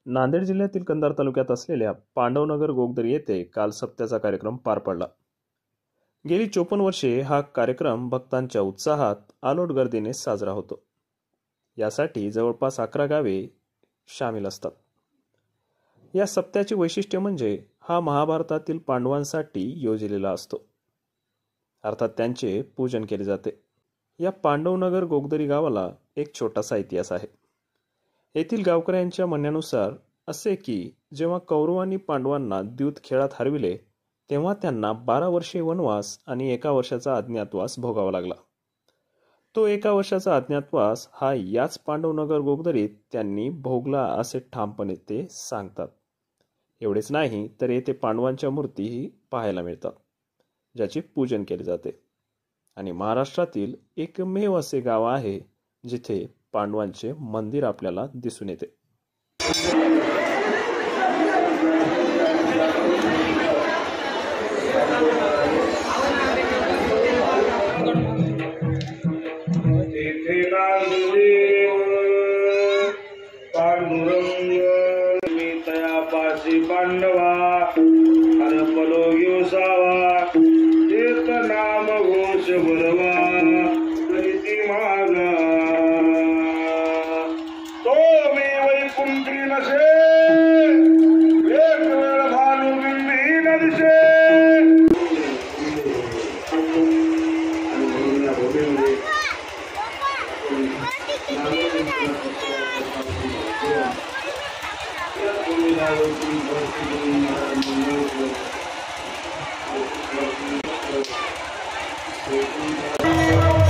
नांदेड जिल्ह्यातील कंधार तालुक्यात असलेल्या पांडवनगर गोगदरी येथे काल सप्त्याचा कार्यक्रम पार पडला। गेली 54 वर्षे हा कार्यक्रम भक्तांच्या उत्साहात अलोट गर्दीने साजरा होतो। यासाठी जवळपास 11 गावे शामिल असतात। या सप्त्याचे वैशिष्ट्य म्हणजे हा महाभारतातील पांडवांसाठी योजलेला असतो, अर्थात त्यांचे पूजन केले जाते। या पांडवनगर गोगदरी गावाला एक छोटासा इतिहास आहे। येथील गावकऱ्यांच्या म्हणण्यानुसार असे की जेव्हा कौरवांनी पांडवांना द्यूत खेळात हरविले तेव्हा त्यांना 12 वर्षे वनवास आणि 1 वर्षाचा अज्ञातवास भोगावा लागला। तो 1 वर्षाचा अज्ञातवास हा याच पांडवनगर गोगदरीत त्यांनी भोगला असे ठामपणे ते सांगतात। एवढेच नाही तर येथे पांडवांच्या मूर्तीही पाहायला मिळतात, ज्याचे पूजन केले जाते आणि महाराष्ट्रातील एकमेव असे गाव आहे जिथे पांडवांचे मंदिर आपल्याला दिसून येते। पांडवा हरपलो घेसावा तेत नाम घोष बरवा करीती मागा तो मी वैकुंठी नसे एक वेळ भानू बिंबी न दिसे। Thank you.